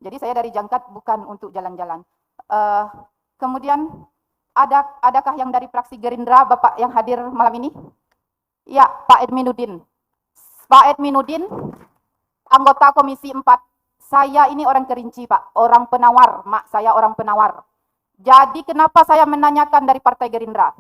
Jadi saya dari Jangkat bukan untuk jalan-jalan. Kemudian adakah yang dari fraksi Gerindra Bapak yang hadir malam ini? Ya, Pak Edminuddin. Pak Edminuddin, anggota Komisi 4. Saya ini orang Kerinci, Pak. Orang penawar. Mak saya orang penawar. Jadi kenapa saya menanyakan dari Partai Gerindra?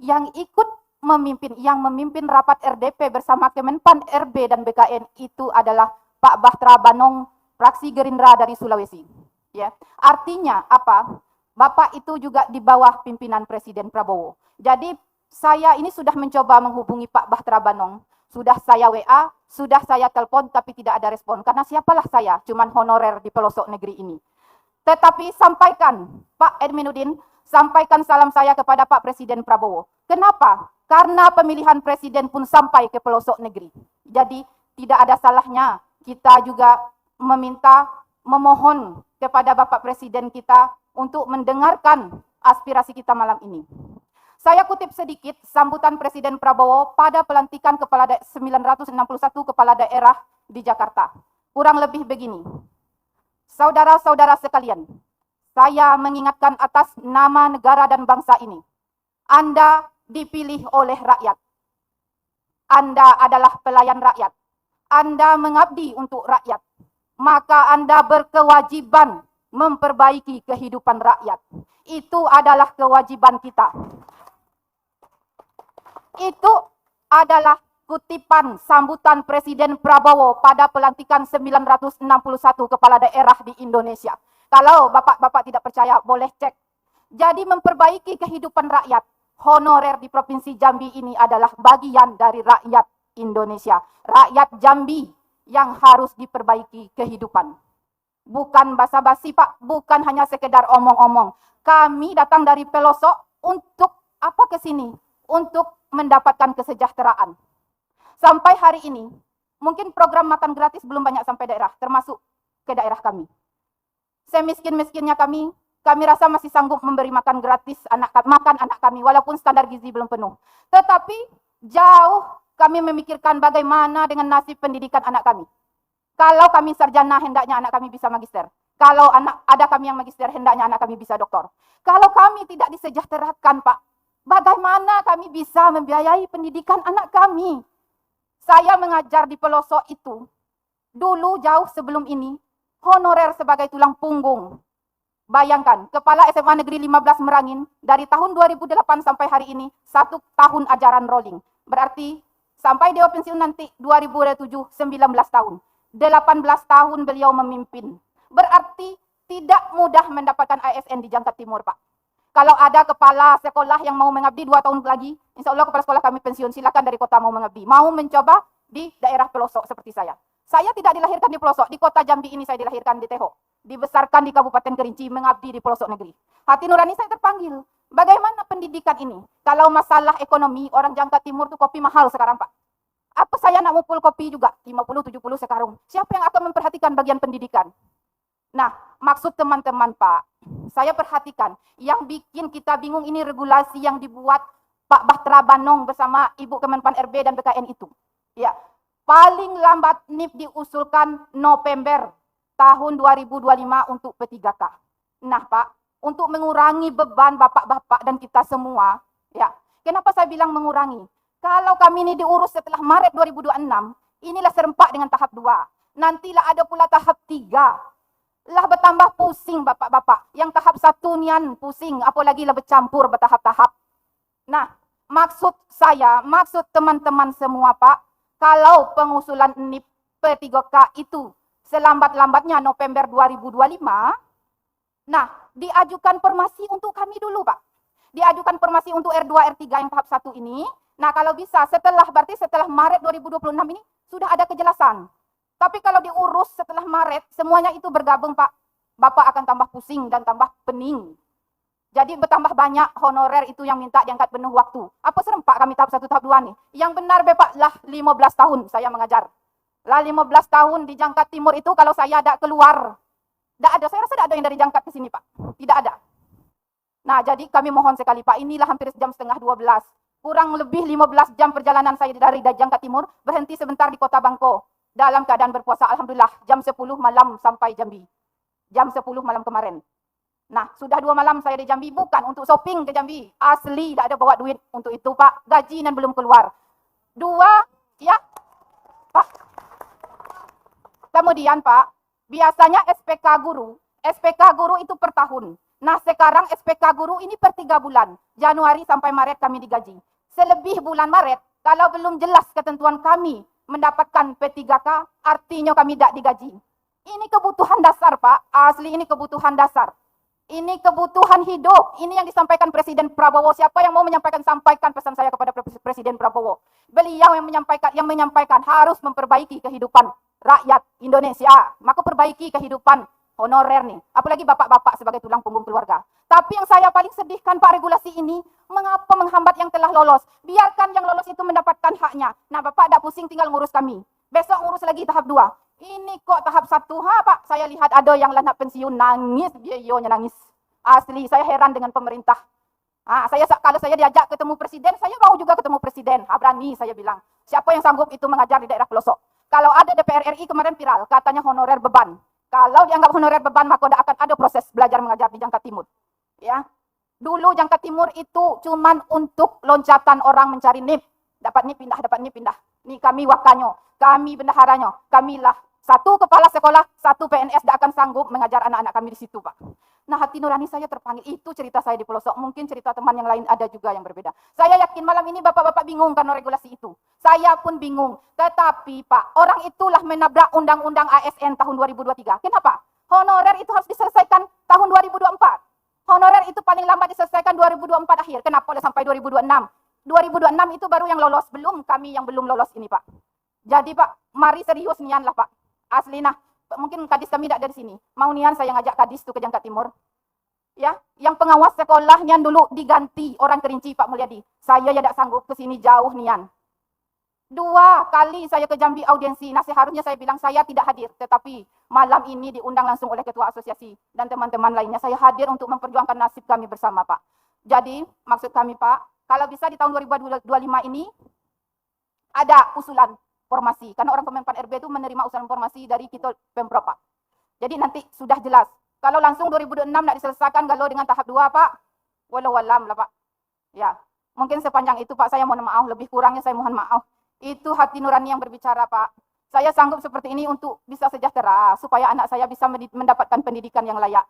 Yang ikut memimpin rapat RDP bersama Kemenpan RB dan BKN itu adalah Pak Bahtera Banong, fraksi Gerindra dari Sulawesi. Ya, artinya apa? Bapak itu juga di bawah pimpinan Presiden Prabowo. Jadi saya ini sudah mencoba menghubungi Pak Bahtera Banong. Sudah saya WA, sudah saya telepon, tapi tidak ada respon. Karena siapalah saya, cuman honorer di pelosok negeri ini. Tetapi sampaikan, Pak Edminuddin, sampaikan salam saya kepada Pak Presiden Prabowo. Kenapa? Karena pemilihan presiden pun sampai ke pelosok negeri. Jadi tidak ada salahnya kita juga memohon kepada Bapak Presiden kita untuk mendengarkan aspirasi kita malam ini. Saya kutip sedikit sambutan Presiden Prabowo pada pelantikan 961 kepala daerah di Jakarta. Kurang lebih begini. Saudara-saudara sekalian, saya mengingatkan atas nama negara dan bangsa ini. Anda dipilih oleh rakyat. Anda adalah pelayan rakyat. Anda mengabdi untuk rakyat. Maka Anda berkewajiban memperbaiki kehidupan rakyat. Itu adalah kewajiban kita. Itu adalah kutipan sambutan Presiden Prabowo pada pelantikan 961 kepala daerah di Indonesia. Kalau bapak-bapak tidak percaya, boleh cek. Jadi memperbaiki kehidupan rakyat, honorer di Provinsi Jambi ini adalah bagian dari rakyat Indonesia. Rakyat Jambi yang harus diperbaiki kehidupan. Bukan basa-basi, Pak, bukan hanya sekedar omong-omong. Kami datang dari pelosok untuk apa ke sini? Untuk mendapatkan kesejahteraan. Sampai hari ini, mungkin program makan gratis belum banyak sampai daerah, termasuk ke daerah kami. Semiskin-miskinnya kami rasa masih sanggup memberi makan gratis makan anak kami, walaupun standar gizi belum penuh. Tetapi jauh kami memikirkan bagaimana dengan nasib pendidikan anak kami. Kalau kami sarjana, hendaknya anak kami bisa magister. Kalau ada kami yang magister, hendaknya anak kami bisa doktor. Kalau kami tidak disejahterakan, Pak, bagaimana kami bisa membiayai pendidikan anak kami? Saya mengajar di pelosok itu. Dulu jauh sebelum ini, honorer sebagai tulang punggung. Bayangkan, Kepala SMA Negeri 15 Merangin, dari tahun 2008 sampai hari ini, 1 tahun ajaran rolling. Berarti, sampai dia pensiun nanti, 2007, 19 tahun. 18 tahun beliau memimpin. Berarti, tidak mudah mendapatkan ASN di Jangkat Timur, Pak. Kalau ada kepala sekolah yang mau mengabdi 2 tahun lagi, insya Allah kepala sekolah kami pensiun, silakan dari kota mau mengabdi. Mau mencoba di daerah pelosok seperti saya. Saya tidak dilahirkan di pelosok, di kota Jambi ini saya dilahirkan di Teho. Dibesarkan di Kabupaten Kerinci, mengabdi di pelosok negeri. Hati nurani saya terpanggil. Bagaimana pendidikan ini? Kalau masalah ekonomi, orang Jangkat Timur itu kopi mahal sekarang, Pak. Apa saya nak mupul kopi juga? 50-70 sekarang. Siapa yang akan memperhatikan bagian pendidikan? Nah, maksud teman-teman, Pak, saya perhatikan, yang bikin kita bingung ini regulasi yang dibuat Pak Bahtera Banong bersama Ibu Kemenpan RB dan BKN itu. Ya, paling lambat NIP diusulkan November tahun 2025 untuk P3K. Nah, Pak, untuk mengurangi beban bapak-bapak dan kita semua, ya, kenapa saya bilang mengurangi? Kalau kami ini diurus setelah Maret 2026, inilah serempak dengan tahap 2. Nantilah ada pula tahap 3. Lah bertambah pusing bapak-bapak. Yang tahap 1 nian pusing, apalagi lah bercampur bertahap-tahap. Nah, maksud saya, maksud teman-teman semua, Pak, kalau pengusulan NIP P3K itu selambat-lambatnya November 2025, nah, diajukan formasi untuk kami dulu, Pak. Diajukan formasi untuk R2, R3 yang tahap 1 ini. Nah, kalau bisa, berarti setelah Maret 2026 ini, sudah ada kejelasan. Tapi kalau diurus setelah Maret, semuanya itu bergabung, Pak. Bapak akan tambah pusing dan tambah pening. Jadi bertambah banyak honorer itu yang minta diangkat penuh waktu. Apa serempak kami tahap 1, tahap 2 nih? Yang benar, Bapak, lah 15 tahun saya mengajar. Lah 15 tahun di Jangkat Timur itu kalau saya ada keluar. Tidak ada, saya rasa tidak ada yang dari Jangkat ke sini, Pak. Tidak ada. Nah, jadi kami mohon sekali, Pak, inilah hampir jam setengah 12. Kurang lebih 15 jam perjalanan saya dari Jangkat Timur, berhenti sebentar di Kota Bangko. Dalam keadaan berpuasa, alhamdulillah, jam 10 malam sampai Jambi. jam 10 malam kemarin. Nah, sudah 2 malam saya di Jambi, bukan untuk shopping ke Jambi. Asli, tak ada bawa duit untuk itu, Pak. Gaji dan belum keluar. 2, ya, Pak. Kemudian, Pak, biasanya SPK guru itu per tahun. Nah, sekarang SPK guru ini per 3 bulan. Januari sampai Maret kami digaji. Selebih bulan Maret, kalau belum jelas ketentuan kami mendapatkan P3K, artinya kami tidak digaji. Ini kebutuhan dasar, Pak. Asli ini kebutuhan dasar. Ini kebutuhan hidup. Ini yang disampaikan Presiden Prabowo. Siapa yang mau menyampaikan, sampaikan pesan saya kepada Presiden Prabowo. Beliau yang menyampaikan harus memperbaiki kehidupan rakyat Indonesia. Maka perbaiki kehidupan honorer nih. Apalagi bapak-bapak sebagai tulang punggung keluarga. Tapi yang saya paling sedihkan, Pak, regulasi ini mengapa menghambat yang telah lolos. Biarkan yang lolos itu mendapatkan haknya. Nah, Bapak tidak pusing tinggal ngurus kami. Besok ngurus lagi tahap 2. Ini kok tahap 1, Pak. Saya lihat ada yang nak pensiun, nangis, biayanya nangis. Asli, saya heran dengan pemerintah. Kalau saya diajak ketemu presiden, saya mau juga ketemu presiden. Berani saya bilang. Siapa yang sanggup itu mengajar di daerah pelosok. Kalau ada DPR RI kemarin viral, katanya honorer beban. Kalau dianggap honorer beban, maka tidak akan ada proses belajar mengajar di Jangka Timur. Ya, dulu Jangka Timur itu cuman untuk loncatan orang mencari NIP. Dapat NIP pindah, dapat NIP pindah. Nih kami wakanyo, kami bendaharanya, kamilah 1 kepala sekolah, 1 PNS tidak akan sanggup mengajar anak-anak kami di situ, Pak. Nah, hati nurani saya terpanggil. Itu cerita saya di pelosok. Mungkin cerita teman yang lain ada juga yang berbeda. Saya yakin malam ini bapak-bapak bingung karena regulasi itu. Saya pun bingung. Tetapi, Pak, orang itulah menabrak Undang-Undang ASN tahun 2023. Kenapa? Honorer itu harus diselesaikan tahun 2024. Honorer itu paling lambat diselesaikan 2024 akhir. Kenapa boleh sampai 2026? 2026 itu baru yang lolos. Belum kami yang belum lolos ini, Pak. Jadi, Pak, mari serius nian lah, Pak. Asli nah, mungkin kadis kami tidak dari sini. Mau nian saya ngajak kadis tuh ke Jangka Timur. Ya, yang pengawas sekolah nian dulu diganti orang Kerinci, Pak Mulyadi. Saya ya tidak sanggup ke sini jauh nian. 2 kali saya ke Jambi audiensi. Nah, seharusnya saya bilang saya tidak hadir, tetapi malam ini diundang langsung oleh ketua asosiasi dan teman-teman lainnya. Saya hadir untuk memperjuangkan nasib kami bersama, Pak. Jadi, maksud kami, Pak, kalau bisa di tahun 2025 ini ada usulan formasi. Karena orang Kemenpan RB itu menerima usulan formasi dari kita Pemprov, Pak. Jadi nanti sudah jelas. Kalau langsung 2026 tidak diselesaikan kalau dengan tahap 2, Pak, walau alam lah, Pak. Ya, mungkin sepanjang itu, Pak, saya mohon maaf. Lebih kurangnya saya mohon maaf. Itu hati nurani yang berbicara, Pak. Saya sanggup seperti ini untuk bisa sejahtera, supaya anak saya bisa mendapatkan pendidikan yang layak.